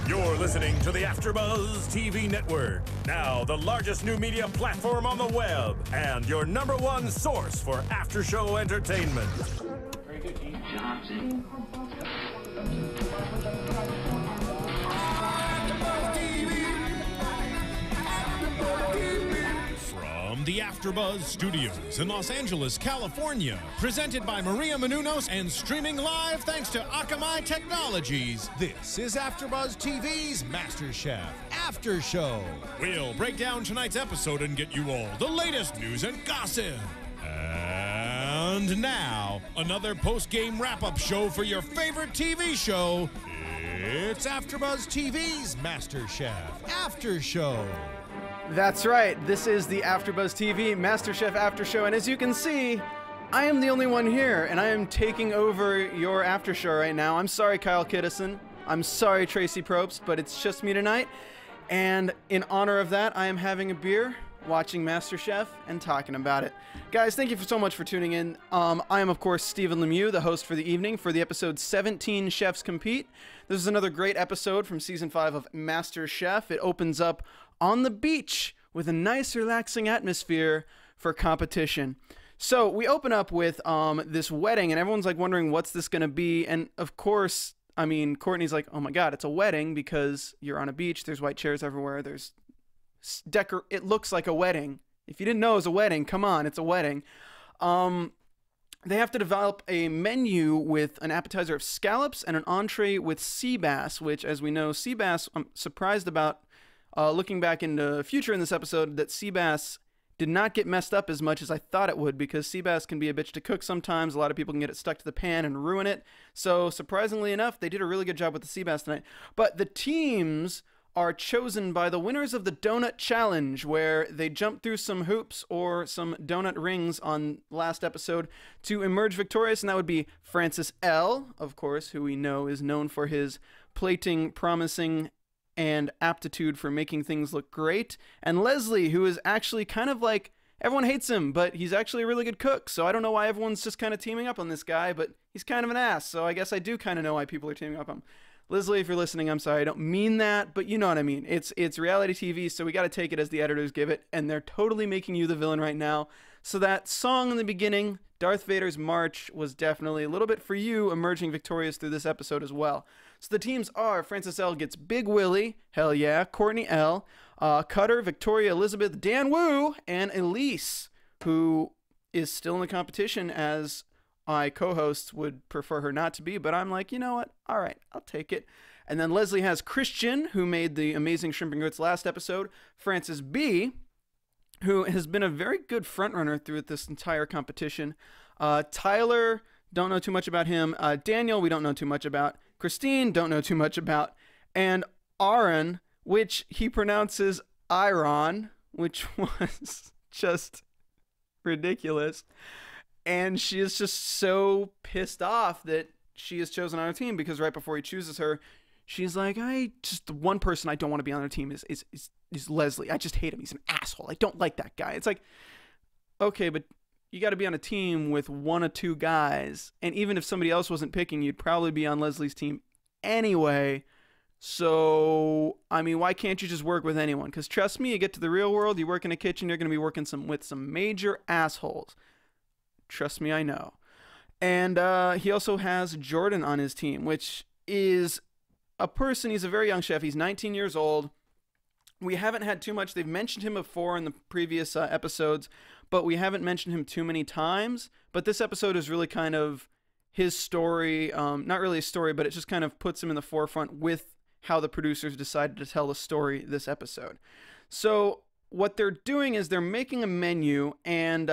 You're listening to the AFTERBUZZ TV network, now the largest new media platform on the web, and your #1 source for after-show entertainment. Very good, Dean. Johnson. From the AFTERBUZZ Studios in Los Angeles, California, presented by Maria Menounos and streaming live thanks to Akamai Technologies, this is AFTERBUZZ TV's MasterChef After Show. We'll break down tonight's episode and get you all the latest news and gossip. And now, another post-game wrap-up show for your favorite TV show. It's AFTERBUZZ TV's MasterChef After Show. That's right, this is the AFTERBUZZ TV MasterChef After Show, and as you can see, I am the only one here, and I am taking over your after show right now. I'm sorry, Kyle Kiddison. I'm sorry, Tracy Probst, but it's just me tonight, and in honor of that, I am having a beer, watching MasterChef, and talking about it. Guys, thank you so much for tuning in. I am, of course, Stephen Lemiuex, the host for the evening for the episode 17 Chefs Compete. This is another great episode from Season 5 of MasterChef. It opens up on the beach with a nice, relaxing atmosphere for competition. So we open up with this wedding, and everyone's like wondering what's this going to be. And of course, I mean, Courtney's like, oh my God, it's a wedding because you're on a beach. There's white chairs everywhere. There's it looks like a wedding. If you didn't know it was a wedding, come on, it's a wedding. They have to develop a menu with an appetizer of scallops and an entree with sea bass, which, as we know, sea bass, I'm surprised about. Looking back in the future in this episode, that sea bass did not get messed up as much as I thought it would, because sea bass can be a bitch to cook sometimes. A lot of people can get it stuck to the pan and ruin it. So surprisingly enough, they did a really good job with the sea bass tonight. But the teams are chosen by the winners of the Donut Challenge, where they jump through some hoops or some donut rings on last episode to emerge victorious, and that would be Francis L., of course, who we know is known for his plating, promising, and aptitude for making things look great, and Leslie, who is actually kind of like, everyone hates him, but he's actually a really good cook, so I don't know why everyone's just kind of teaming up on this guy, but he's kind of an ass, so I guess I do kind of know why people are teaming up on him. Leslie, if you're listening, I'm sorry, I don't mean that, but you know what I mean. It's reality TV, so we got to take it as the editors give it, and they're totally making you the villain right now. So that song in the beginning, Darth Vader's March, was definitely a little bit for you, emerging victorious through this episode as well. So the teams are: Francis L. gets Big Willie, hell yeah, Courtney L., Cutter, Victoria, Elizabeth, Dan Wu, and Elise, who is still in the competition, as my co-hosts would prefer her not to be, but I'm like, you know what? All right, I'll take it. And then Leslie has Christian, who made the amazing shrimp and grits last episode, Francis B., who has been a very good frontrunner through this entire competition, Tyler, don't know too much about him, Daniel, we don't know too much about, Christine, don't know too much about, and Aaron, which he pronounces Iron, which was just ridiculous. And she is just so pissed off that she is chosen on her team, because right before he chooses her, she's like, the one person I don't want to be on her team is Leslie. I just hate him. He's an asshole. I don't like that guy. It's like, okay, but you got to be on a team with one or two guys. And even if somebody else wasn't picking, you'd probably be on Leslie's team anyway. So, I mean, why can't you just work with anyone? Because trust me, you get to the real world, you work in a kitchen, you're going to be working with some major assholes. Trust me, I know. And he also has Jordan on his team, which is a person, he's a very young chef. He's 19 years old. We haven't had too much. They've mentioned him before in the previous episodes, but we haven't mentioned him too many times. But this episode is really kind of his story. Not really a story, but it just kind of puts him in the forefront with how the producers decided to tell the story this episode. So what they're doing is they're making a menu, and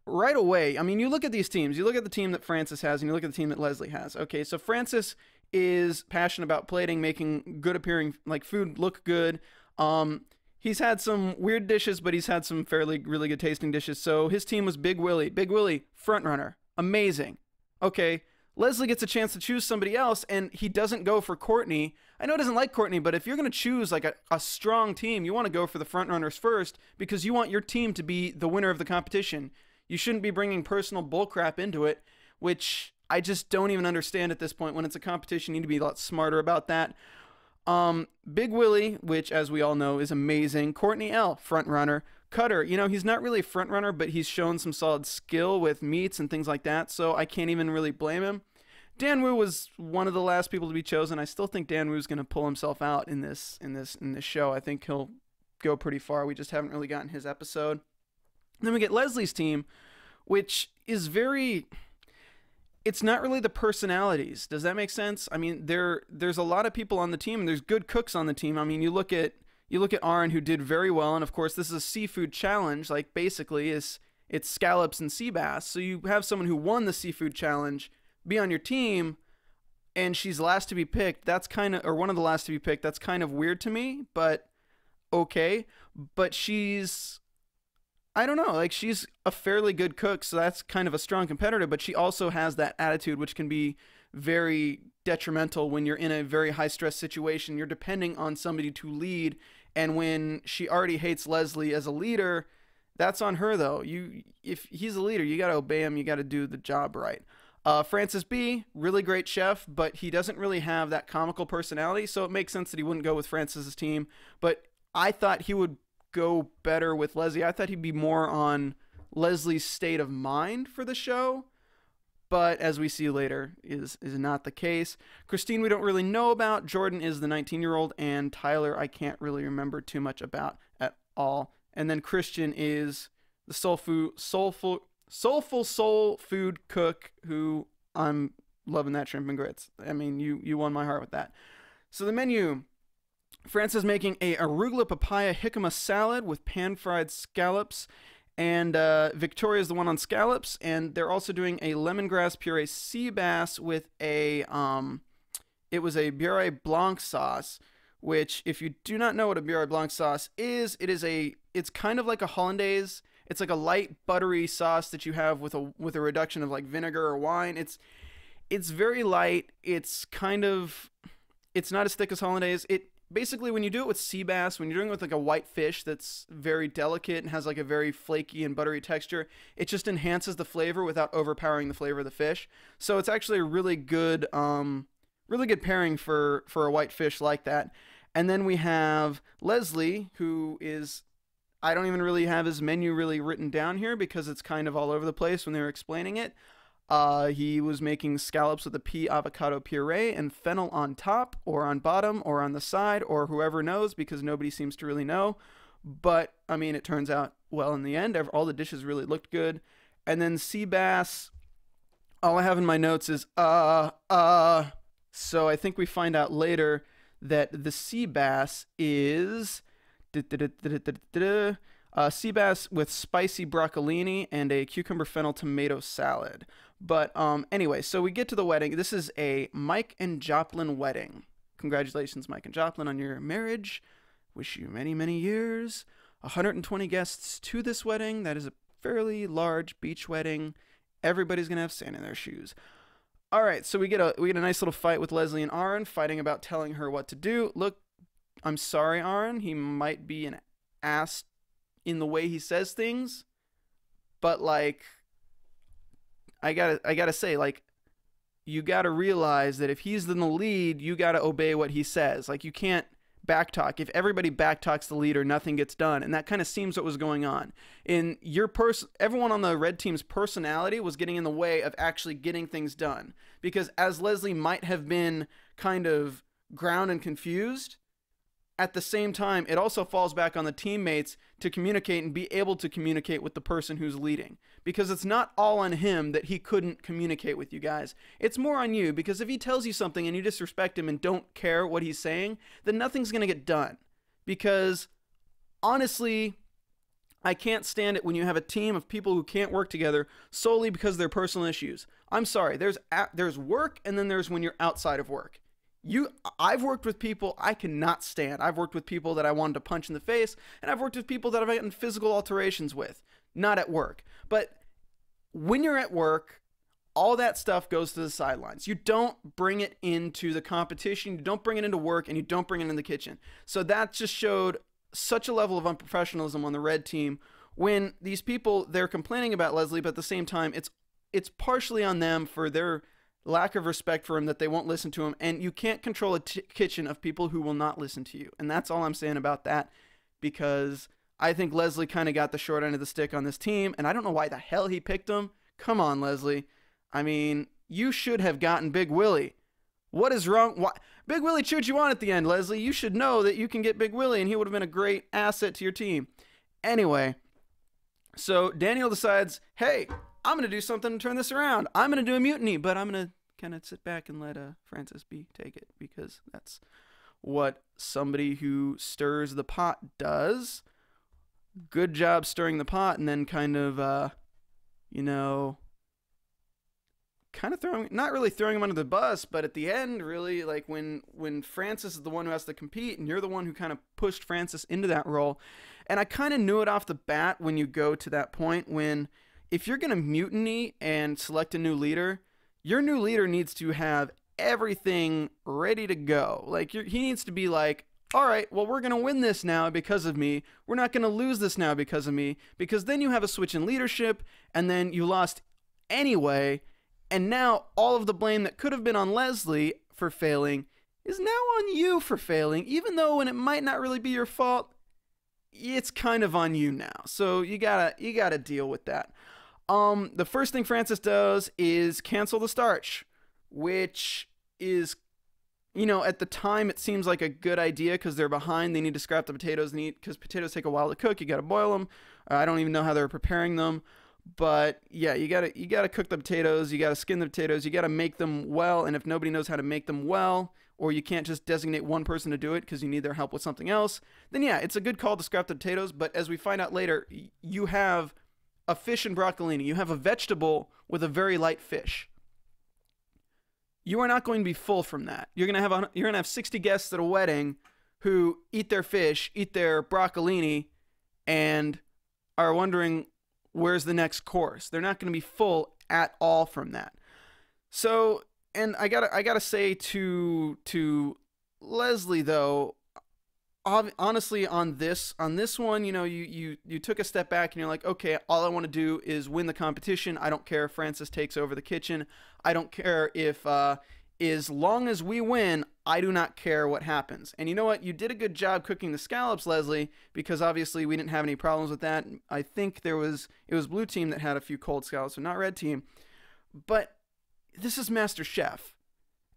right away, I mean, you look at these teams. You look at the team that Francis has, and you look at the team that Leslie has. Okay, so Francis is passionate about plating, making good appearing, like, food look good. He's had some weird dishes, but he's had some really good tasting dishes. So his team was Big Willie. Big Willie, front runner. Amazing. Okay, Leslie gets a chance to choose somebody else, and he doesn't go for Courtney. I know he doesn't like Courtney, but if you're going to choose like a strong team, you want to go for the front runners first, because you want your team to be the winner of the competition. You shouldn't be bringing personal bullcrap into it, which I just don't even understand at this point. When it's a competition, you need to be a lot smarter about that. Big Willie, which as we all know is amazing. Courtney L, front runner. Cutter, you know, he's not really a front runner, but he's shown some solid skill with meats and things like that, so I can't even really blame him. Dan Wu was one of the last people to be chosen. I still think Dan Wu's going to pull himself out in this show. I think he'll go pretty far. We just haven't really gotten his episode. Then we get Leslie's team, which is very... It's not really the personalities. Does that make sense? I mean, there's a lot of people on the team, and there's good cooks on the team. I mean, you look at Aaron, who did very well, and of course this is a seafood challenge. Like, basically it's scallops and sea bass. So you have someone who won the seafood challenge be on your team, and she's last to be picked. That's kind of, or one of the last to be picked. That's kind of weird to me, but okay. But she's, I don't know, like, she's a fairly good cook, so that's kind of a strong competitor, but she also has that attitude, which can be very detrimental when you're in a very high stress situation. You're depending on somebody to lead, and when she already hates Leslie as a leader, that's on her, though. If he's a leader, you got to obey him. You got to do the job right. Francis B, really great chef, but he doesn't really have that comical personality, so it makes sense that he wouldn't go with Francis's team. But I thought he would go better with Leslie. I thought he'd be more on Leslie's state of mind for the show, but as we see later, is not the case. Christine, we don't really know about. Jordan is the 19-year-old, and Tyler, I can't really remember too much about at all. And then Christian is the soulful soul food cook, who I'm loving that shrimp and grits. I mean, you won my heart with that. So the menu: Frances making a arugula papaya jicama salad with pan-fried scallops, and Victoria's the one on scallops, and they're also doing a lemongrass puree sea bass with a it was a beurre blanc sauce, which, if you do not know what a beurre blanc sauce is, it's kind of like a hollandaise. It's like a light buttery sauce that you have with a reduction of like vinegar or wine. It's very light. It's not as thick as hollandaise. Basically, when you do it with sea bass, when you're doing it with like a white fish that's very delicate and has like a very flaky and buttery texture, it just enhances the flavor without overpowering the flavor of the fish. So it's actually a really good pairing for a white fish like that. And then we have Leslie, who is, I don't even really have his menu really written down here because it's kind of all over the place when they were explaining it. He was making scallops with a pea avocado puree and fennel on top or on bottom or on the side, or whoever knows, because nobody seems to really know. But, I mean, it turns out well in the end. All the dishes really looked good. And then sea bass, all I have in my notes is, So I think we find out later that the sea bass is sea bass with spicy broccolini and a cucumber fennel tomato salad. But anyway, so we get to the wedding. This is a Mike and Joplin wedding. Congratulations, Mike and Joplin, on your marriage. Wish you many, many years. 120 guests to this wedding. That is a fairly large beach wedding. Everybody's going to have sand in their shoes. All right, so we get a nice little fight with Leslie and Aaron, fighting about telling her what to do. Look, I'm sorry, Aaron. He might be an ass in the way he says things, but like, I gotta say, like, you gotta realize that if he's in the lead, you gotta obey what he says. Like, you can't backtalk. If everybody backtalks the leader, nothing gets done, and that kind of seems what was going on. In everyone on the red team's personality was getting in the way of actually getting things done, because as Leslie might have been kind of ground and confused, at the same time, it also falls back on the teammates to communicate and be able to communicate with the person who's leading. Because it's not all on him that he couldn't communicate with you guys. It's more on you, because if he tells you something and you disrespect him and don't care what he's saying, then nothing's going to get done. Because, honestly, I can't stand it when you have a team of people who can't work together solely because of their personal issues. I'm sorry, there's work, and then there's when you're outside of work. I've worked with people I cannot stand. I've worked with people that I wanted to punch in the face, and I've worked with people that I've gotten physical alterations with, not at work. But when you're at work, all that stuff goes to the sidelines. You don't bring it into the competition, you don't bring it into work, and you don't bring it in the kitchen. So that just showed such a level of unprofessionalism on the red team when these people, they're complaining about Leslie, but at the same time, it's partially on them for their lack of respect for him that they won't listen to him, and you can't control a kitchen of people who will not listen to you. And that's all I'm saying about that, because I think Leslie kind of got the short end of the stick on this team, and I don't know why the hell he picked him. Come on, Leslie. I mean, you should have gotten Big Willie. What is wrong? Why? Big Willie chewed you on at the end, Leslie. You should know that you can get Big Willie, and he would have been a great asset to your team. Anyway, so Daniel decides, hey, I'm going to do something to turn this around. I'm going to do a mutiny, but I'm going to kind of sit back and let Francis B take it, because that's what somebody who stirs the pot does. Good job stirring the pot, and then kind of, you know, kind of not really throwing him under the bus, but at the end, really, like when Francis is the one who has to compete, and you're the one who kind of pushed Francis into that role. And I kind of knew it off the bat when you go to that point, when if you're going to mutiny and select a new leader, your new leader needs to have everything ready to go. Like, he needs to be like, all right, well, we're going to win this now because of me. We're not going to lose this now because of me, because then you have a switch in leadership, and then you lost anyway. And now all of the blame that could have been on Leslie for failing is now on you for failing, even though when it might not really be your fault, it's kind of on you now. So you gotta deal with that. The first thing Francis does is cancel the starch, which is, you know, at the time it seems like a good idea because they're behind. They need to scrap the potatoes, because potatoes take a while to cook. You got to boil them. I don't even know how they're preparing them. But yeah, you gotta cook the potatoes, you gotta skin the potatoes, you gotta make them well, and if nobody knows how to make them well, or you can't just designate one person to do it because you need their help with something else, then yeah, it's a good call to scrap the potatoes. But as we find out later, you have a fish and broccolini, you have a vegetable with a very light fish. You are not going to be full from that. You're gonna have 60 guests at a wedding who eat their fish, eat their broccolini, and are wondering, where's the next course? They're not going to be full at all from that. So, and I gotta say to Leslie though, honestly, on this one, you know, you took a step back and you're like, okay, all I want to do is win the competition. I don't care if Francis takes over the kitchen. I don't care if as long as we win, I do not care what happens. And you know what? You did a good job cooking the scallops, Leslie, because obviously we didn't have any problems with that. I think it was blue team that had a few cold scallops, so not red team. But this is MasterChef.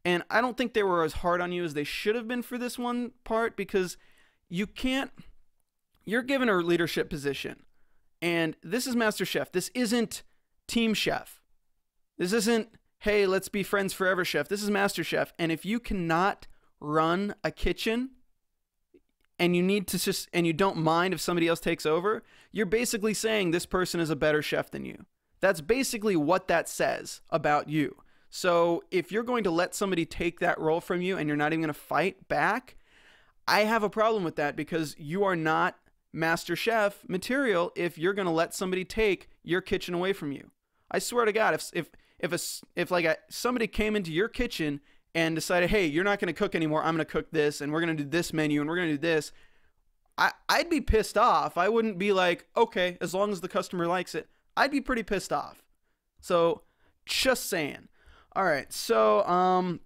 And I don't think they were as hard on you as they should have been for this one part, because you're given a leadership position. And this is MasterChef. This isn't Team Chef. This isn't, hey, let's be friends forever, chef. This is MasterChef. And if you cannot run a kitchen and you don't mind if somebody else takes over, you're basically saying this person is a better chef than you. That's basically what that says about you. So if you're going to let somebody take that role from you and you're not even going to fight back, I have a problem with that, because you are not MasterChef material if you're going to let somebody take your kitchen away from you. I swear to God, if somebody came into your kitchen and decided, hey, you're not going to cook anymore, I'm going to cook this, and we're going to do this menu, and we're going to do this, I'd be pissed off. I wouldn't be like, okay, as long as the customer likes it. I'd be pretty pissed off. So, just saying. All right, so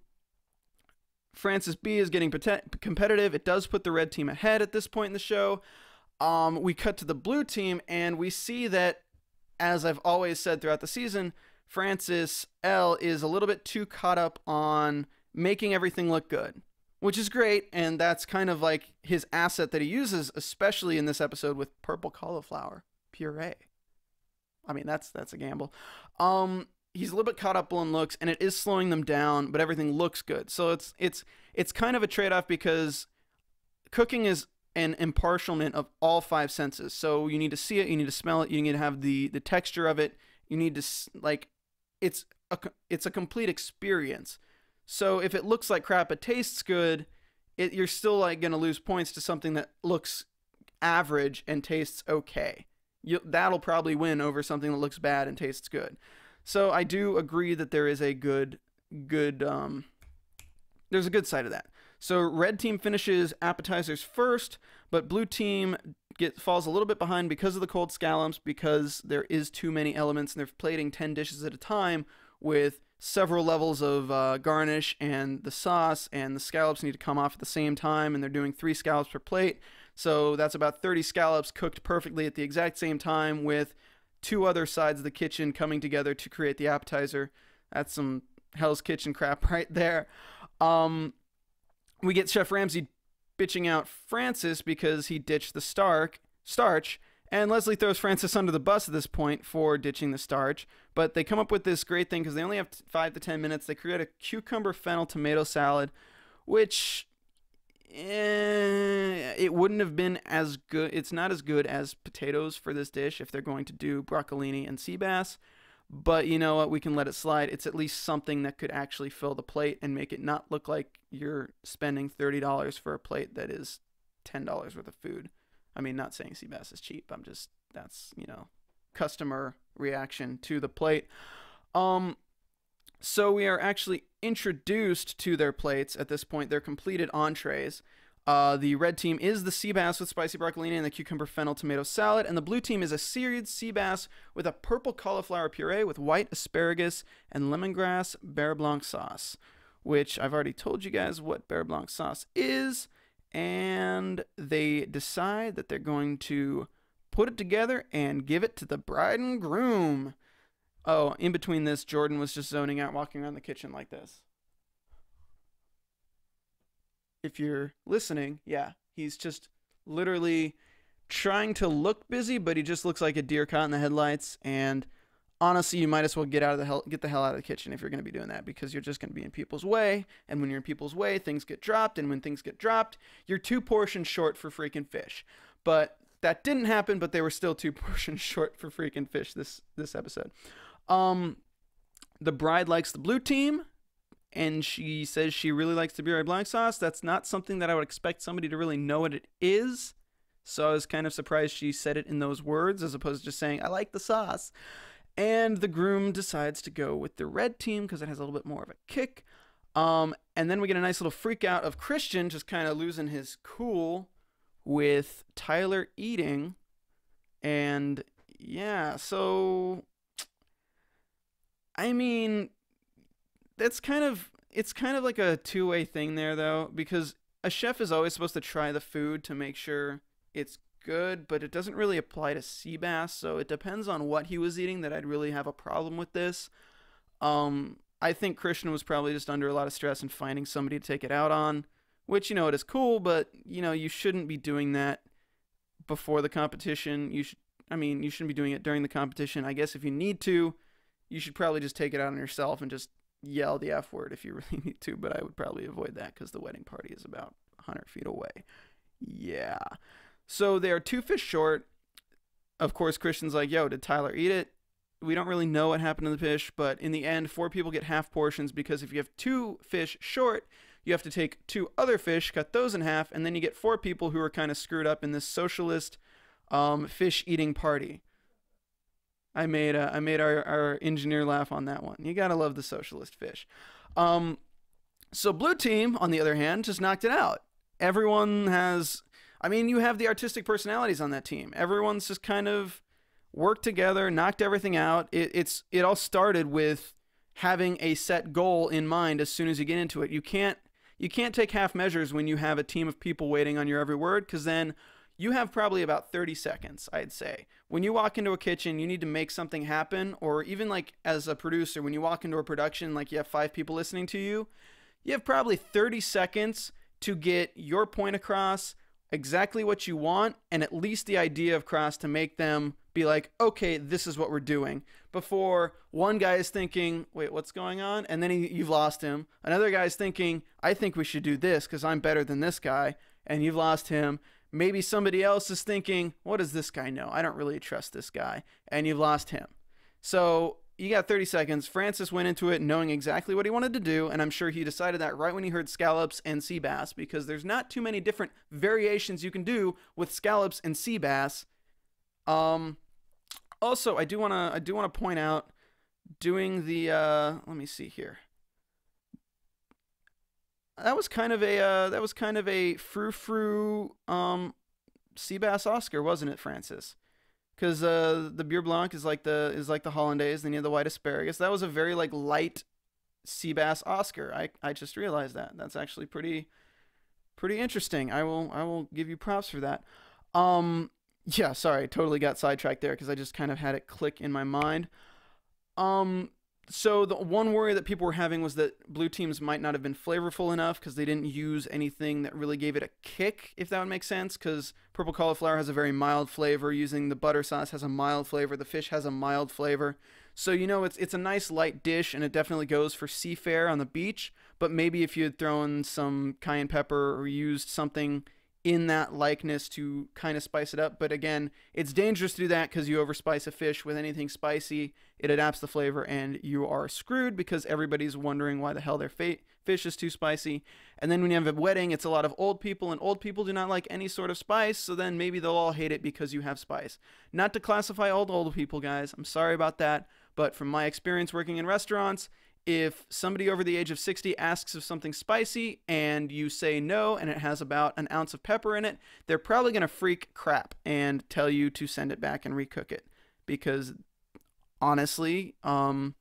Francis B is getting competitive. It does put the red team ahead at this point in the show. We cut to the blue team, and we see that, as I've always said throughout the season, Francis L is a little bit too caught up on making everything look good, which is great, and that's kind of like his asset that he uses, especially in this episode with purple cauliflower puree. I mean, that's a gamble. He's a little bit caught up on looks, and it is slowing them down, but everything looks good. So it's kind of a trade-off, because cooking is an impartialment of all five senses. So you need to see it, you need to smell it, you need to have the texture of it, you need to, like, it's a complete experience. So if it looks like crap but tastes good, you're still like going to lose points to something that looks average and tastes okay. That'll probably win over something that looks bad and tastes good. So I do agree that there is a there's a good side of that. So red team finishes appetizers first, but blue team falls a little bit behind because of the cold scallops, because there is too many elements and they're plating 10 dishes at a time with several levels of garnish and the sauce, and the scallops need to come off at the same time, and they're doing 3 scallops per plate. So that's about 30 scallops cooked perfectly at the exact same time, with 2 other sides of the kitchen coming together to create the appetizer. That's some Hell's Kitchen crap right there. We get Chef Ramsay bitching out Francis because he ditched the starch, and Leslie throws Francis under the bus at this point for ditching the starch. But they come up with this great thing because they only have 5 to 10 minutes. They create a cucumber fennel tomato salad, which it wouldn't have been as good. It's not as good as potatoes for this dish if they're going to do broccolini and sea bass. But you know what? We can let it slide. It's at least something that could actually fill the plate and make it not look like you're spending $30 for a plate that is $10 worth of food. I mean, not saying sea bass is cheap. That's, you know, customer reaction to the plate. So we are actually introduced to their plates at this point. They're completed entrees. The red team is the sea bass with spicy broccolini and the cucumber fennel tomato salad, and the blue team is a seared sea bass with a purple cauliflower puree with white asparagus and lemongrass beurre blanc sauce, which I've already told you guys what beurre blanc sauce is, and they decide that they're going to put it together and give it to the bride and groom. Oh, in between this, Jordan was just zoning out, walking around the kitchen like this. If you're listening, yeah, he's just literally trying to look busy, but he just looks like a deer caught in the headlights. And honestly, you might as well get the hell out of the kitchen if you're going to be doing that, because you're just going to be in people's way. And when you're in people's way, things get dropped. And when things get dropped, you're 2 portions short for freaking fish. But that didn't happen, but they were still 2 portions short for freaking fish this episode. The bride likes the blue team, and she says she really likes the beurre blanc sauce. That's not something that I would expect somebody to really know what it is. So I was kind of surprised she said it in those words as opposed to just saying, I like the sauce. And the groom decides to go with the red team because it has a little bit more of a kick. And then we get a nice little freak out of Christian just kind of losing his cool with Tyler eating. And yeah, so I mean, it's kind of like a two-way thing there, though, because a chef is always supposed to try the food to make sure it's good, but it doesn't really apply to sea bass, so it depends on what he was eating that I'd really have a problem with this. I think Christian was probably just under a lot of stress and finding somebody to take it out on, which, you know, it is cool, but, you know, you shouldn't be doing that before the competition. You shouldn't be doing it during the competition. I guess if you need to, you should probably just take it out on yourself and just yell the F word if you really need to, but I would probably avoid that because the wedding party is about 100 feet away. Yeah. So they are 2 fish short. Of course, Christian's like, yo, did Tyler eat it? We don't really know what happened to the fish, but in the end, 4 people get half portions because if you have 2 fish short, you have to take 2 other fish, cut those in half, and then you get 4 people who are kind of screwed up in this socialist fish eating party. I made our engineer laugh on that one. You gotta love the socialist fish. So blue team, on the other hand, just knocked it out. Everyone has, you have the artistic personalities on that team. Everyone's just kind of worked together, knocked everything out. It all started with having a set goal in mind as soon as you get into it. You can't take half measures when you have a team of people waiting on your every word, because then you have probably about 30 seconds, I'd say. When you walk into a kitchen, you need to make something happen, or even like as a producer, when you walk into a production, like you have 5 people listening to you, you have probably 30 seconds to get your point across, exactly what you want, and at least the idea across to make them be like, okay, this is what we're doing. Before one guy is thinking, wait, what's going on? And then you've lost him. Another guy's thinking, I think we should do this because I'm better than this guy, and you've lost him. Maybe somebody else is thinking, what does this guy know? I don't really trust this guy. And you've lost him. So you got 30 seconds. Francis went into it knowing exactly what he wanted to do, and I'm sure he decided that right when he heard scallops and sea bass, because there's not too many different variations you can do with scallops and sea bass. Also, I do want to point out, doing the let me see here. That was kind of a frou-frou sea bass Oscar, wasn't it, Francis? Because the beurre blanc is like the hollandaise, then you have the white asparagus. That was a very like light sea bass Oscar. I just realized that. That's actually pretty interesting. I will give you props for that. Yeah, sorry, totally got sidetracked there because I just kind of had it click in my mind. So the one worry that people were having was that blue teams might not have been flavorful enough because they didn't use anything that really gave it a kick, if that would make sense, because purple cauliflower has a very mild flavor. Using the butter sauce has a mild flavor. The fish has a mild flavor. So, you know, it's a nice light dish, and it definitely goes for seafare on the beach. But maybe if you had thrown some cayenne pepper or used something in that likeness to kind of spice it up. But again, it's dangerous to do that because you overspice a fish with anything spicy. It adapts the flavor and you are screwed because everybody's wondering why the hell their fish is too spicy. And then when you have a wedding, it's a lot of old people, and old people do not like any sort of spice. So then maybe they'll all hate it because you have spice. Not to classify all the old people, guys. I'm sorry about that. But from my experience working in restaurants, if somebody over the age of 60 asks of something spicy and you say no and it has about an ounce of pepper in it, they're probably going to freak crap and tell you to send it back and recook it. Because honestly, that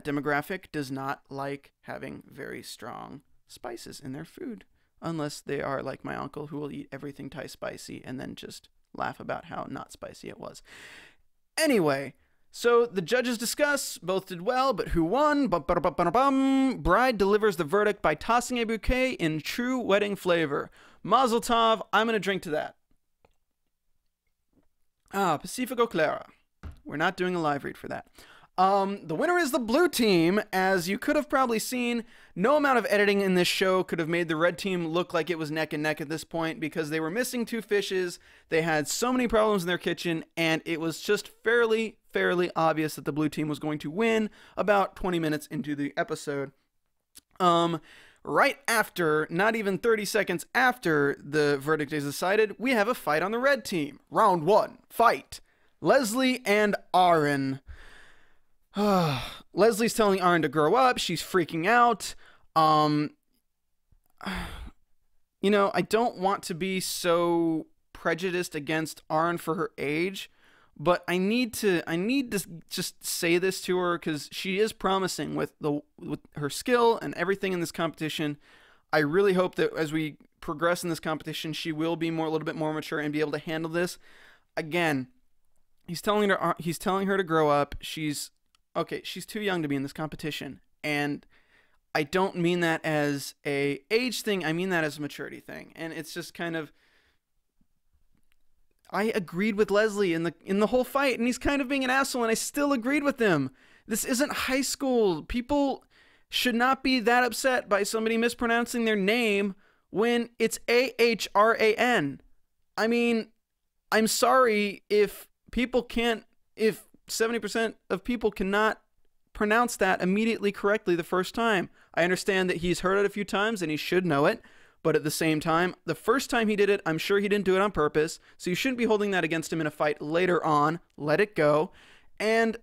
demographic does not like having very strong spices in their food. Unless they are like my uncle, who will eat everything Thai spicy and then just laugh about how not spicy it was. Anyway, so the judges discuss, both did well, but who won? Bride delivers the verdict by tossing a bouquet in true wedding flavor. Mazel tov, I'm going to drink to that. Pacifico Clara. We're not doing a live read for that. The winner is the blue team. As you could have probably seen, no amount of editing in this show could have made the red team look like it was neck and neck at this point because they were missing 2 fishes. They had so many problems in their kitchen, and it was just fairly obvious that the blue team was going to win about 20 minutes into the episode. Right after, not even 30 seconds after the verdict is decided, we have a fight on the red team. Round 1, fight. Leslie and Aaron. Leslie's telling Aaron to grow up. She's freaking out. You know, I don't want to be so prejudiced against Aaron for her age, but I need to just say this to her because she is promising with her skill and everything in this competition. I really hope that as we progress in this competition, she will be a little bit more mature and be able to handle this. Again, he's telling her to grow up. She's too young to be in this competition, and I don't mean that as a age thing. I mean that as a maturity thing, and it's just kind of. I agreed with Leslie in the whole fight, and he's kind of being an asshole, and I still agreed with him. This isn't high school. People should not be that upset by somebody mispronouncing their name when it's Ahran. I mean, I'm sorry if 70% of people cannot pronounce that immediately correctly the first time. I understand that he's heard it a few times and he should know it, but at the same time, the first time he did it, I'm sure he didn't do it on purpose, so you shouldn't be holding that against him in a fight later on. Let it go. And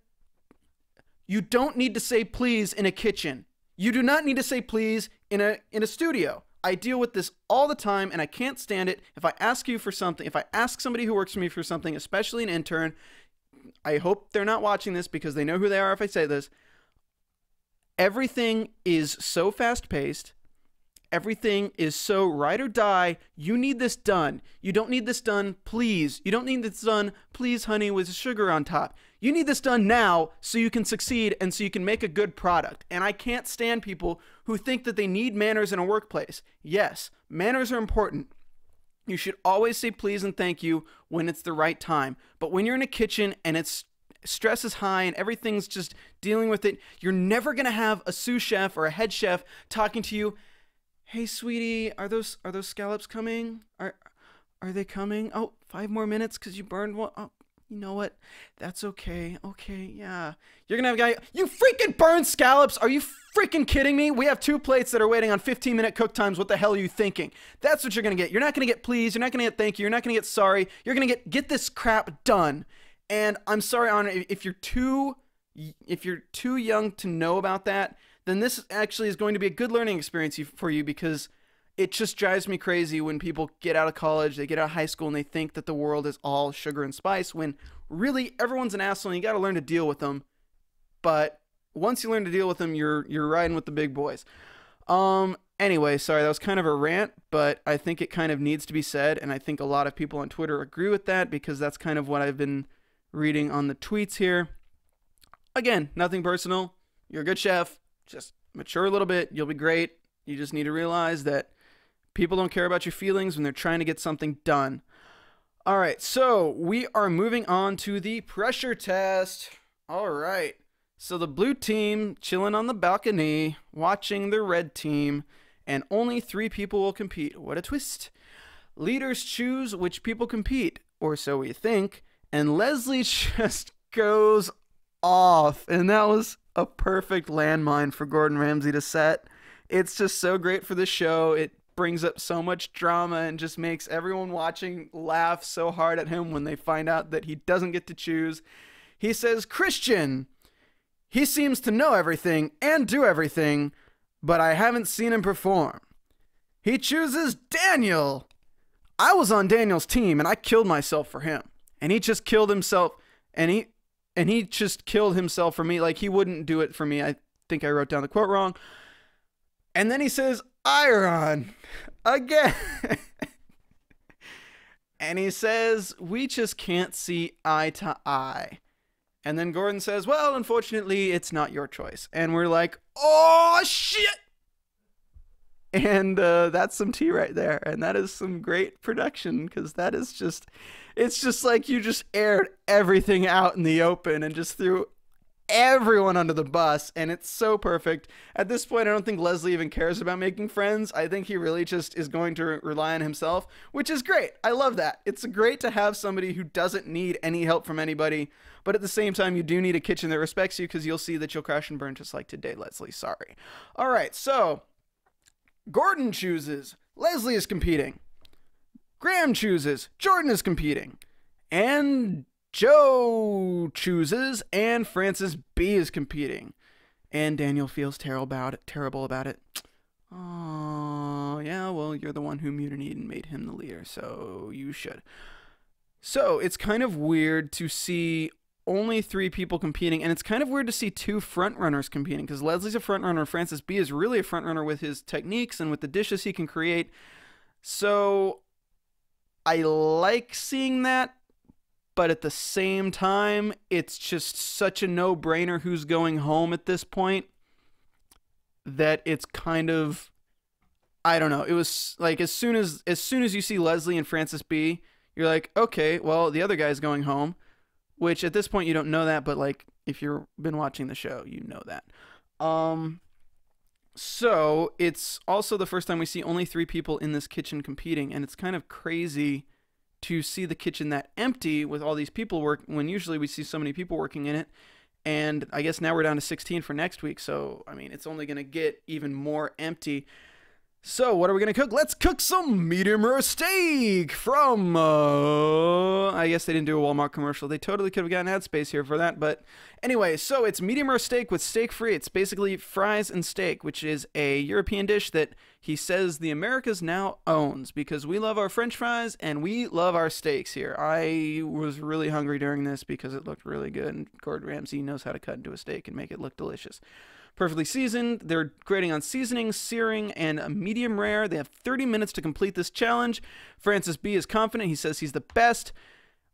you don't need to say please in a kitchen. You do not need to say please in a studio. I deal with this all the time, and I can't stand it. If I ask you for something, if I ask somebody who works for me for something, especially an intern, I hope they're not watching this because they know who they are if I say this. Everything is so fast-paced. Everything is so ride or die. You need this done. You don't need this done, please. You don't need this done, please, honey, with sugar on top. You need this done now so you can succeed and so you can make a good product. And I can't stand people who think that they need manners in a workplace. Yes, manners are important. You should always say please and thank you when it's the right time. But when you're in a kitchen and stress is high and everything's just dealing with it, you're never going to have a sous chef or a head chef talking to you. Hey, sweetie, are those scallops coming? Are they coming? Oh, 5 more minutes because you burned one. Oh, you know what? That's okay. Okay, yeah. You're going to have a guy, you freaking burned scallops. Are you freaking kidding me? We have 2 plates that are waiting on 15-minute cook times. What the hell are you thinking? That's what you're going to get. You're not going to get please. You're not going to get thank you. You're not going to get sorry. You're going to get this crap done. And I'm sorry, Anna, if you're too young to know about that, then this actually is going to be a good learning experience for you because it just drives me crazy when people get out of college, they get out of high school, and they think that the world is all sugar and spice when really everyone's an asshole and you got to learn to deal with them. But once you learn to deal with them, you're riding with the big boys. Anyway, sorry, that was kind of a rant, but I think it kind of needs to be said, and I think a lot of people on Twitter agree with that because that's kind of what I've been reading on the tweets here. Again, nothing personal. You're a good chef. Just mature a little bit. You'll be great. You just need to realize that people don't care about your feelings when they're trying to get something done. All right, so we are moving on to the pressure test. All right. So the blue team chilling on the balcony, watching the red team, and only 3 people will compete. What a twist. Leaders choose which people compete, or so we think, and Leslie just goes off, and that was a perfect landmine for Gordon Ramsay to set. It's just so great for the show. It brings up so much drama and just makes everyone watching laugh so hard at him when they find out that he doesn't get to choose. He says, Christian, he seems to know everything and do everything, but I haven't seen him perform. He chooses Daniel. I was on Daniel's team and I killed myself for him. And he just killed himself and he just killed himself for me. Like, he wouldn't do it for me. I think I wrote down the quote wrong. And then he says, Iron again. And he says, we just can't see eye to eye. And then Gordon says, well, unfortunately, it's not your choice. And we're like, oh, shit. And that's some tea right there. And that is some great production, because that is just, it's just like you just aired everything out in the open and just threw everyone under the bus. And it's so perfect. At this point, I don't think Leslie even cares about making friends. I think he really just is going to rely on himself, which is great. I love that. It's great to have somebody who doesn't need any help from anybody. But at the same time, you do need a kitchen that respects you, because you'll see that you'll crash and burn just like today, Leslie. Sorry. All right, so Gordon chooses. Leslie is competing. Graham chooses. Jordan is competing. And Joe chooses. And Francis B is competing. And Daniel feels terrible about it. Oh, yeah, well, you're the one who mutinied and made him the leader, so you should. So it's kind of weird to see only 3 people competing, and it's kind of weird to see 2 frontrunners competing, because Leslie's a frontrunner, Francis B is really a frontrunner with his techniques and with the dishes he can create. So I like seeing that, but at the same time, it's just such a no-brainer who's going home at this point that it's kind of, I don't know. It was like as soon as you see Leslie and Francis B, you're like, okay, well, the other guy's going home. Which at this point you don't know that, but like if you've been watching the show, you know that. So it's also the first time we see only 3 people in this kitchen competing, and it's kind of crazy to see the kitchen that empty with all these people when usually we see so many people working in it. And I guess now we're down to 16 for next week, so I mean it's only gonna get even more empty. So, what are we going to cook? Let's cook some medium rare steak from, I guess they didn't do a Walmart commercial. They totally could have gotten ad space here for that. But anyway, so it's medium rare steak with steak free. It's basically fries and steak, which is a European dish that he says the Americas now owns, because we love our French fries and we love our steaks here. I was really hungry during this because it looked really good, and Gordon Ramsay knows how to cut into a steak and make it look delicious. Perfectly seasoned. They're grading on seasoning, searing, and a medium rare. They have 30 minutes to complete this challenge. Francis B is confident. He says he's the best,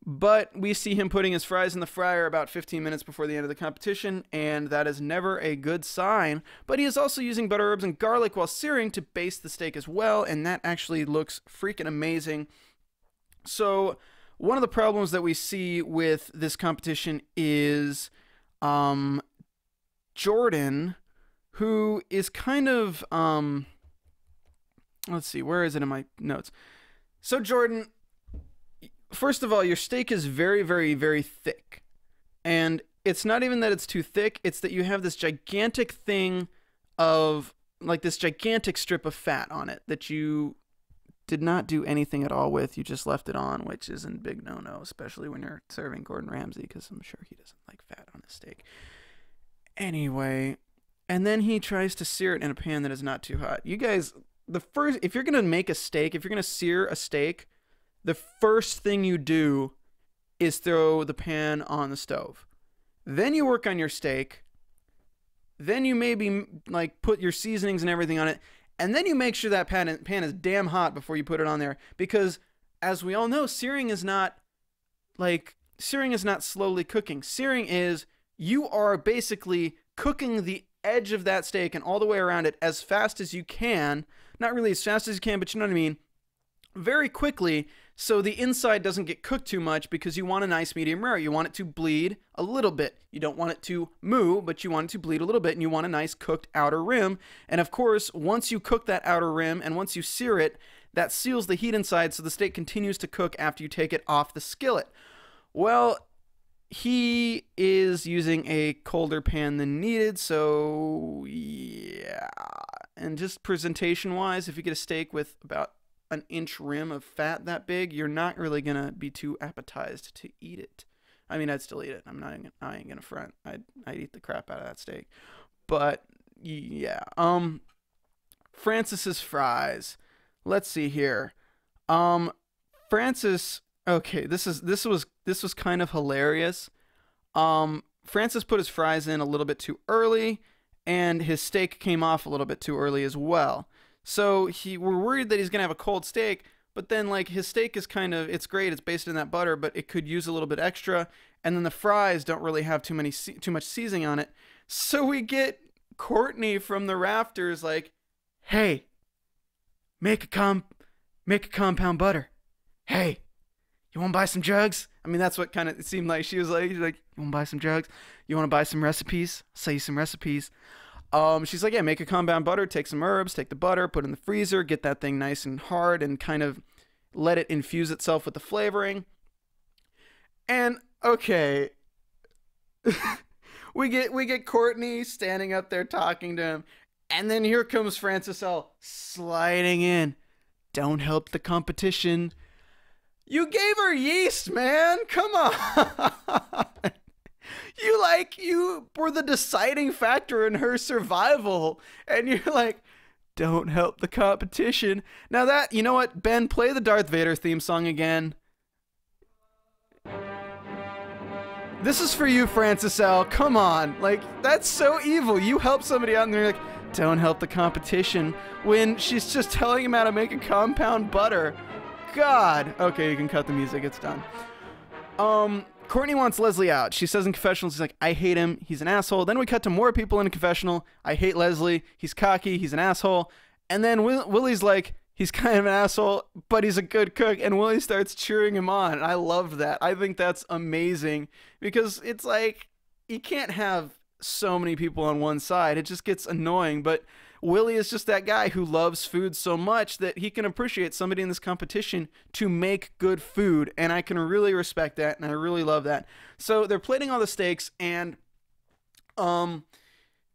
but we see him putting his fries in the fryer about 15 minutes before the end of the competition, and that is never a good sign. But he is also using butter, herbs, and garlic while searing to baste the steak as well, and that actually looks freaking amazing. So one of the problems that we see with this competition is Jordan, who is kind of, let's see, where is it in my notes? So Jordan, first of all, your steak is very, very, very thick. And it's not even that it's too thick, it's that you have this gigantic thing of, like this gigantic strip of fat on it that you did not do anything at all with. You just left it on, which is a big no-no, especially when you're serving Gordon Ramsay, because I'm sure he doesn't like fat on his steak. Anyway, and then he tries to sear it in a pan that is not too hot. You guys, if you're going to make a steak, if you're going to sear a steak, the first thing you do is throw the pan on the stove. Then you work on your steak. Then you maybe like put your seasonings and everything on it. And then you make sure that pan is damn hot before you put it on there. Because as we all know, searing is not slowly cooking. Searing is you are basically cooking the edge of that steak and all the way around it as fast as you can. Not really as fast as you can, but you know what I mean. Very quickly, so the inside doesn't get cooked too much, because you want a nice medium rare. You want it to bleed a little bit. You don't want it to moo, but you want it to bleed a little bit, and you want a nice cooked outer rim. And of course, once you cook that outer rim and once you sear it, that seals the heat inside, so the steak continues to cook after you take it off the skillet. Well, he is using a colder pan than needed, so yeah. And just presentation-wise, if you get a steak with about an inch rim of fat that big, you're not really gonna be too appetized to eat it. I mean, I'd still eat it. I ain't gonna front. I'd eat the crap out of that steak. But yeah. Francis's fries. Let's see here. Francis. Okay, this was kind of hilarious. Francis put his fries in a little bit too early, and his steak came off a little bit too early as well. So we're worried that he's gonna have a cold steak, but then like his steak is it's great, it's based in that butter, but it could use a little bit extra, and then the fries don't really have too much seasoning on it. So we get Courtney from the rafters like, "Hey, make a compound butter. Hey, you want to buy some drugs?" I mean, that's what kind of it seemed like. She was like, "You want to buy some drugs? You want to buy some recipes? I'll sell you some recipes." She's like, "Yeah, make a compound butter, take some herbs, take the butter, put it in the freezer, get that thing nice and hard, and kind of let it infuse itself with the flavoring." And okay, we get Courtney standing up there talking to him, and then here comes Francis L. sliding in. "Don't help the competition." You gave her yeast, man. Come on. You were the deciding factor in her survival, and you're like, "Don't help the competition." Now that, you know what, Ben, play the Darth Vader theme song again. This is for you, Francis L. Come on. Like, that's so evil. You help somebody out and they're like, "Don't help the competition," when she's just telling him how to make a compound butter. God. Okay, you can cut the music. It's done. Courtney wants Leslie out. She says in confessional, she's like, "I hate him. He's an asshole." Then we cut to more people in a confessional. "I hate Leslie. He's cocky. He's an asshole." And then Willie's like, "He's kind of an asshole, but he's a good cook." And Willie starts cheering him on. And I love that. I think that's amazing, because it's like, you can't have so many people on one side. It just gets annoying. But Willie is just that guy who loves food so much that he can appreciate somebody in this competition to make good food, and I can really respect that, and I really love that. So they're plating all the steaks, and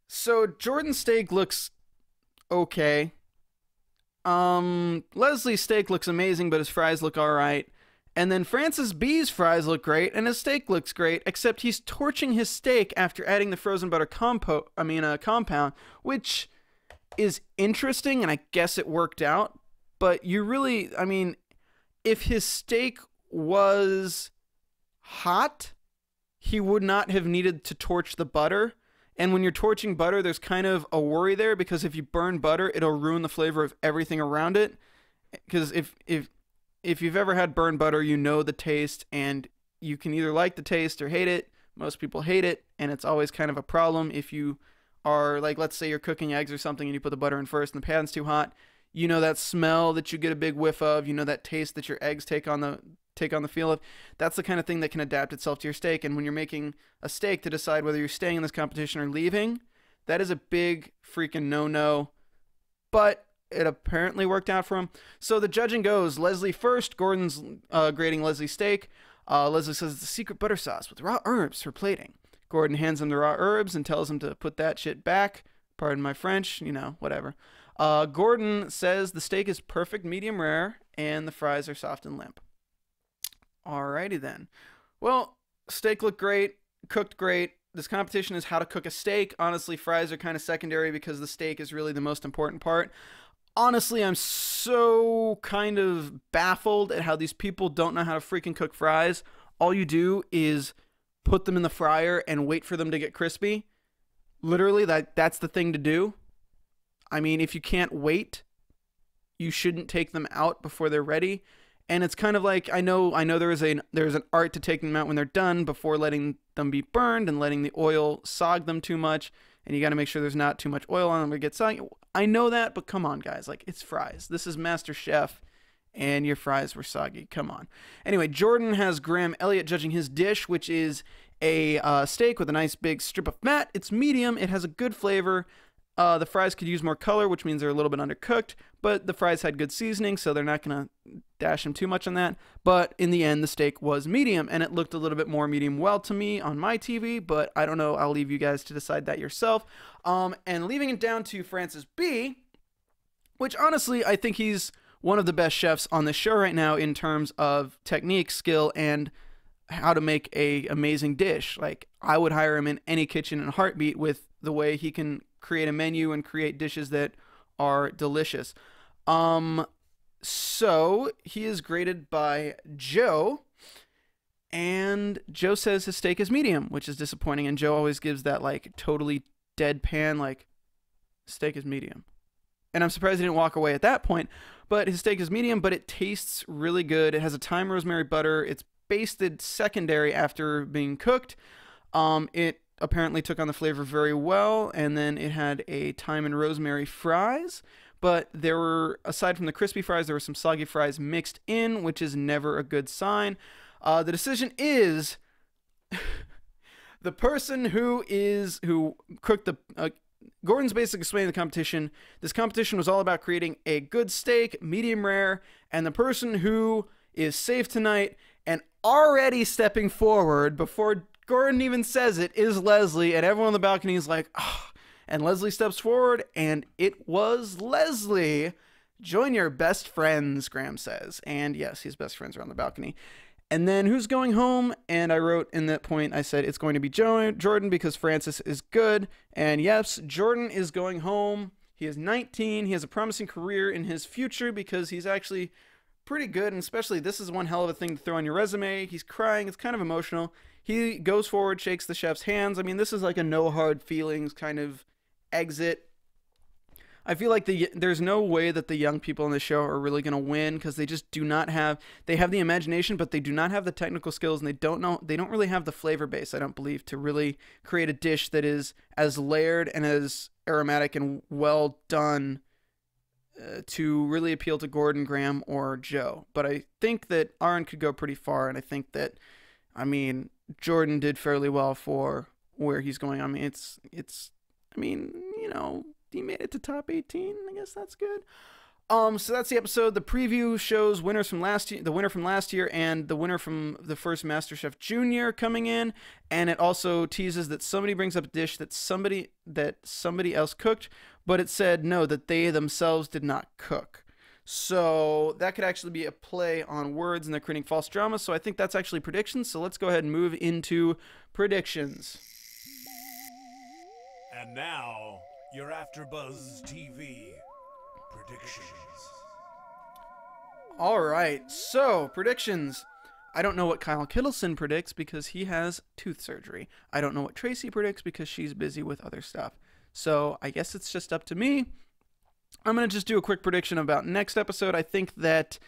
so Jordan's steak looks okay. Leslie's steak looks amazing, but his fries look all right. And then Francis B's fries look great, and his steak looks great, except he's torching his steak after adding the frozen butter compound, which is interesting, and I guess it worked out. But you really, I mean, if his steak was hot, he would not have needed to torch the butter. And when you're torching butter, there's kind of a worry there, because if you burn butter, it'll ruin the flavor of everything around it. Because if you've ever had burned butter, you know the taste, and you can either like the taste or hate it. Most people hate it, and it's always kind of a problem if you are, like, let's say you're cooking eggs or something and you put the butter in first and the pan's too hot. You know that smell that you get a big whiff of. You know that taste that your eggs take on the feel of. That's the kind of thing that can adapt itself to your steak. And when you're making a steak to decide whether you're staying in this competition or leaving, that is a big freaking no-no. But it apparently worked out for him. So the judging goes, Leslie first. Gordon's grading Leslie's steak. Leslie says it's the secret butter sauce with raw herbs for plating. Gordon hands him the raw herbs and tells him to put that shit back. Pardon my French, you know, whatever. Gordon says the steak is perfect medium rare and the fries are soft and limp. Alrighty then. Well, steak looked great, cooked great. This competition is how to cook a steak. Honestly, fries are kind of secondary because the steak is really the most important part. Honestly, I'm so kind of baffled at how these people don't know how to freaking cook fries. All you do is put them in the fryer and wait for them to get crispy. Literally, that's the thing to do. I mean, if you can't wait, you shouldn't take them out before they're ready. And it's kind of like, I know there's an art to taking them out when they're done before letting them be burned and letting the oil sog them too much. And you got to make sure there's not too much oil on them to get soggy. I know that, but come on, guys. Like, it's fries. This is MasterChef, and your fries were soggy. Come on. Anyway, Jordan has Graham Elliott judging his dish, which is a steak with a nice big strip of fat. It's medium. It has a good flavor. The fries could use more color, which means they're a little bit undercooked, but the fries had good seasoning, so they're not going to dash them too much on that. But in the end, the steak was medium, and it looked a little bit more medium well to me on my TV, but I don't know. I'll leave you guys to decide that yourself. And leaving it down to Francis B., which honestly, I think he's one of the best chefs on the show right now in terms of technique, skill, and how to make a amazing dish. Like, I would hire him in any kitchen in a heartbeat with the way he can create a menu and create dishes that are delicious. So he is graded by Joe, and Joe says his steak is medium, which is disappointing. And Joe always gives that like totally deadpan, like, steak is medium. And I'm surprised he didn't walk away at that point. But his steak is medium, but it tastes really good. It has a thyme rosemary butter. It's basted secondary after being cooked. It apparently took on the flavor very well, and then it had a thyme and rosemary fries, but there were, aside from the crispy fries, there were some soggy fries mixed in, which is never a good sign. The decision is the person who cooked the Gordon's basically explaining the competition. This competition was all about creating a good steak, medium rare, and the person who is safe tonight and already stepping forward before Gordon even says it is Leslie, and everyone on the balcony is like, oh. And Leslie steps forward, and it was Leslie. Join your best friends, Graham says. And yes, his best friends are on the balcony. And then who's going home? And I wrote in that point, I said it's going to be Jordan because Francis is good. And yes, Jordan is going home. He is 19. He has a promising career in his future because he's actually pretty good. And especially this is one hell of a thing to throw on your resume. He's crying. It's kind of emotional. He goes forward, shakes the chef's hands. I mean, this is like a no hard feelings kind of exit. I feel like there's no way that the young people in the show are really going to win because they just do not have, they have the imagination, but they do not have the technical skills, and they don't really have the flavor base, I don't believe, to really create a dish that is as layered and as aromatic and well done to really appeal to Gordon, Graham, or Joe. But I think that Aaron could go pretty far, and I think that, I mean, Jordan did fairly well for where he's going. I mean, I mean, you know, he made it to top 18. I guess that's good. So that's the episode. The preview shows winners from last year, the winner from last year, and the winner from the first MasterChef Junior coming in. And it also teases that somebody brings up a dish that somebody else cooked, but it said no, that they themselves did not cook. So that could actually be a play on words, and they're creating false drama. So I think that's actually predictions. So let's go ahead and move into predictions. And now, your AfterBuzz TV predictions. All right, so predictions. I don't know what Kyle Kittleson predicts because he has tooth surgery. I don't know what Tracy predicts because she's busy with other stuff. So I guess it's just up to me. I'm going to just do a quick prediction about next episode. I think that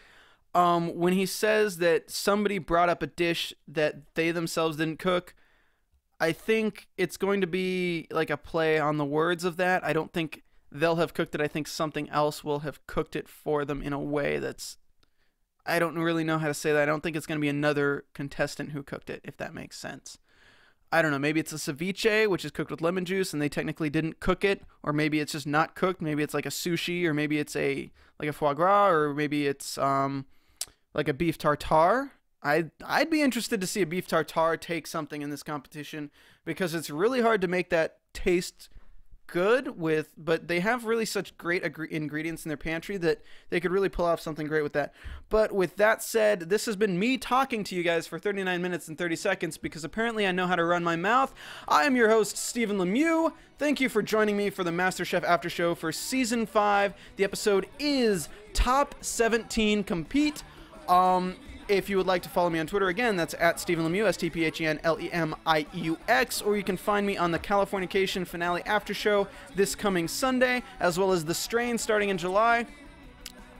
when he says that somebody brought up a dish that they themselves didn't cook, I think it's going to be like a play on the words of that. I don't think they'll have cooked it. I think something else will have cooked it for them in a way that's, I don't really know how to say that. I don't think it's going to be another contestant who cooked it, if that makes sense. I don't know. Maybe it's a ceviche, which is cooked with lemon juice, and they technically didn't cook it. Or maybe it's just not cooked. Maybe it's like a sushi, or maybe it's like a foie gras, or maybe it's like a beef tartare. I'd be interested to see a beef tartare take something in this competition because it's really hard to make that taste good but they have really such great ingredients in their pantry that they could really pull off something great with that. But with that said, this has been me talking to you guys for 39 minutes and 30 seconds because apparently I know how to run my mouth. I am your host, Stephen Lemieux. Thank you for joining me for the MasterChef After Show for Season 5. The episode is Top 17 Compete. If you would like to follow me on Twitter, again, that's at Stephen Lemiuex, StephenLemiuex, or you can find me on the Californication Finale After Show this coming Sunday, as well as The Strain starting in July.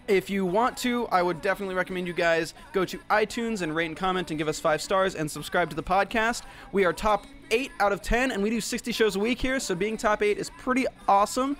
If you want to, I would definitely recommend you guys go to iTunes and rate and comment and give us 5 stars and subscribe to the podcast. We are top 8 out of 10, and we do 60 shows a week here, so being top 8 is pretty awesome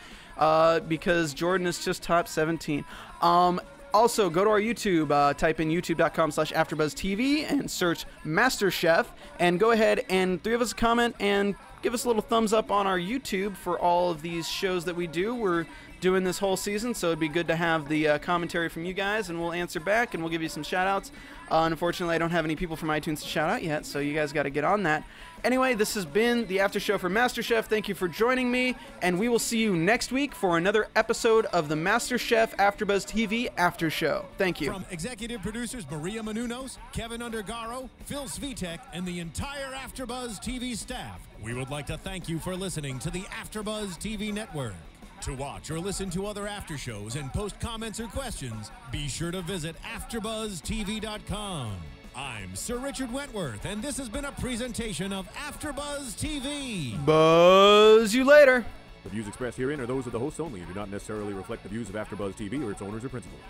because Jordan is just top 17. Also, go to our YouTube, type in youtube.com/AfterBuzzTV and search MasterChef, and go ahead and leave us a comment and give us a little thumbs up on our YouTube for all of these shows that we do. We're doing this whole season, so it'd be good to have the commentary from you guys, and we'll answer back, and we'll give you some shout-outs. Unfortunately, I don't have any people from iTunes to shout out yet, so you guys got to get on that. Anyway, this has been the After Show for MasterChef. Thank you for joining me, and we will see you next week for another episode of the MasterChef AfterBuzz TV After Show. Thank you. From executive producers Maria Menounos, Kevin Undergaro, Phil Svitek, and the entire AfterBuzz TV staff, we would like to thank you for listening to the AfterBuzz TV network. To watch or listen to other after shows and post comments or questions, be sure to visit AfterBuzzTV.com. I'm Sir Richard Wentworth, and this has been a presentation of AfterBuzz TV. Buzz you later. The views expressed herein are those of the hosts only and do not necessarily reflect the views of AfterBuzz TV or its owners or principals.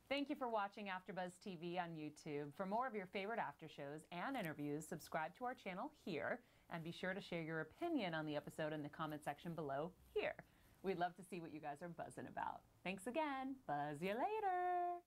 Thank you for watching AfterBuzz TV on YouTube. For more of your favorite after shows and interviews, subscribe to our channel here, and be sure to share your opinion on the episode in the comment section below here. We'd love to see what you guys are buzzing about. Thanks again. Buzz you later.